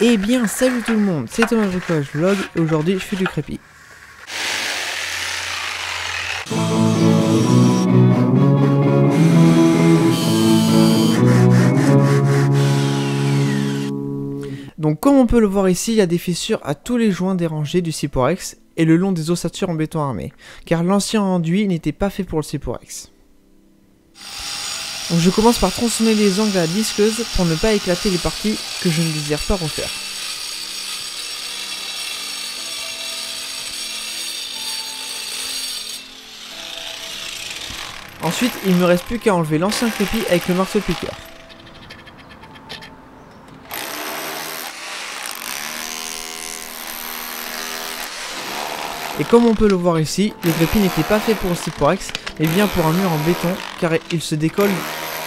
Eh bien, salut tout le monde, c'est Thomas Bricolage Vlog et aujourd'hui je fais du crépi. Donc comme on peut le voir ici, il y a des fissures à tous les joints des rangées du Cyporex et le long des ossatures en béton armé, car l'ancien enduit n'était pas fait pour le Cyporex. Donc je commence par tronçonner les angles à la disqueuse pour ne pas éclater les parties que je ne désire pas refaire. Ensuite, il ne me reste plus qu'à enlever l'ancien crépi avec le marteau piqueur. Et comme on peut le voir ici, le crépi n'était pas fait pour le Cyporex, mais bien pour un mur en béton, car il se décolle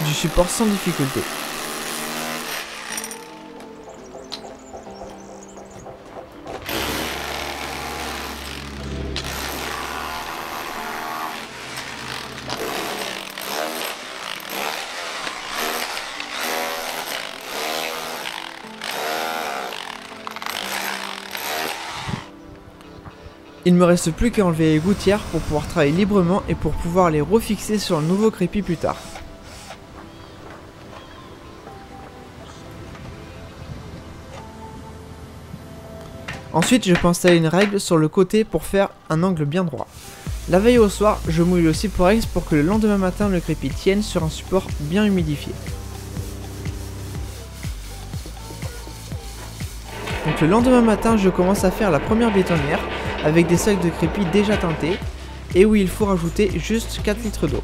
du support sans difficulté. Il ne me reste plus qu'à enlever les gouttières pour pouvoir travailler librement et pour pouvoir les refixer sur le nouveau crépi plus tard. Ensuite, je peux installer une règle sur le côté pour faire un angle bien droit. La veille au soir, je mouille le Cyporex pour que le lendemain matin le crépi tienne sur un support bien humidifié. Donc le lendemain matin, je commence à faire la première bétonnière avec des sacs de crépi déjà teintés et où il faut rajouter juste 4 litres d'eau.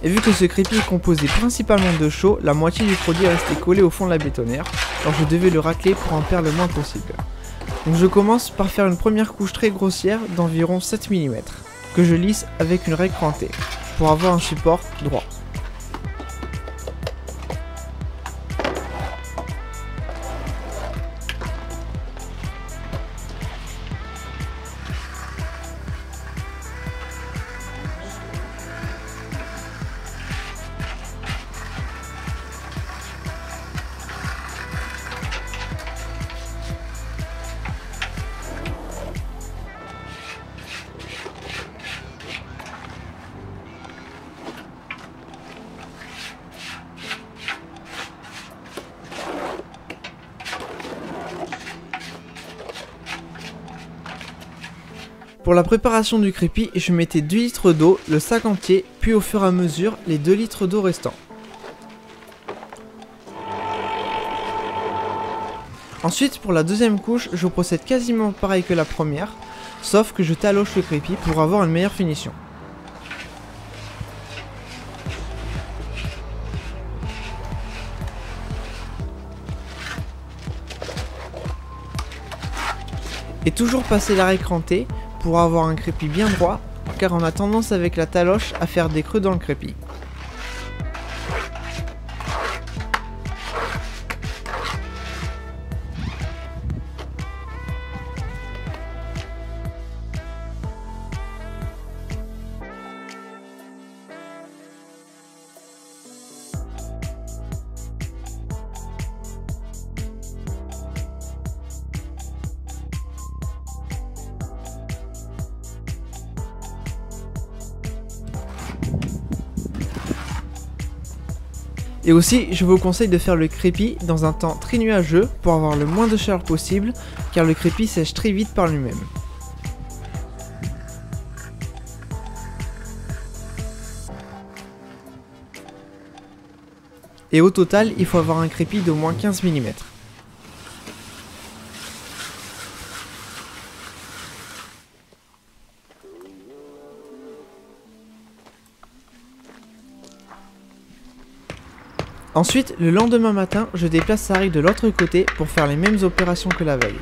Et vu que ce crépi est composé principalement de chaux, la moitié du produit est resté collé au fond de la bétonnière, alors je devais le racler pour en perdre le moins possible. Donc je commence par faire une première couche très grossière d'environ 7 mm, que je lisse avec une règle crantée, pour avoir un support droit. Pour la préparation du crépi, je mettais 2 litres d'eau, le sac entier, puis au fur et à mesure, les 2 litres d'eau restants. Ensuite, pour la deuxième couche, je procède quasiment pareil que la première, sauf que je taloche le crépi pour avoir une meilleure finition. Et toujours passer l'arrêt cranté pour avoir un crépi bien droit, car on a tendance avec la taloche à faire des creux dans le crépi. Et aussi, je vous conseille de faire le crépi dans un temps très nuageux pour avoir le moins de chaleur possible, car le crépi sèche très vite par lui-même. Et au total, il faut avoir un crépi d'au moins 15 mm. Ensuite, le lendemain matin, je déplace la règle de l'autre côté pour faire les mêmes opérations que la veille.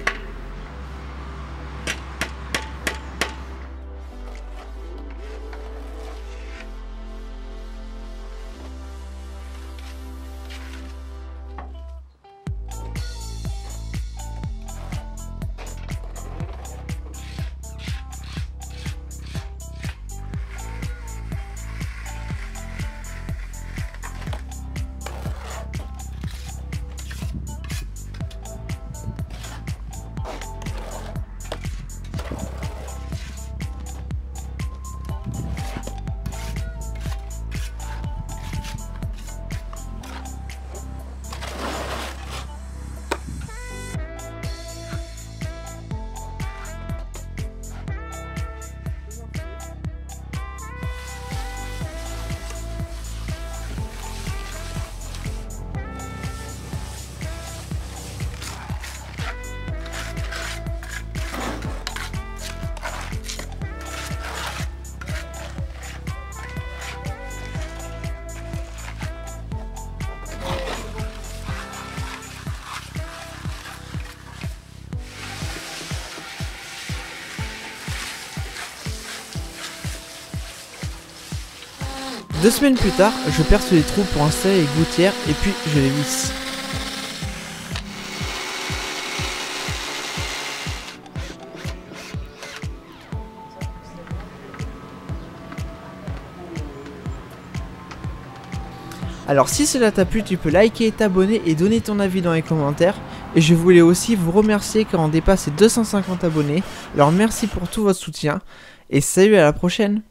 2 semaines plus tard, je perce les trous pour installer les gouttières et puis je les visse. Alors si cela t'a plu, tu peux liker, t'abonner et donner ton avis dans les commentaires. Et je voulais aussi vous remercier car on dépasse les 250 abonnés. Alors merci pour tout votre soutien et salut, à la prochaine.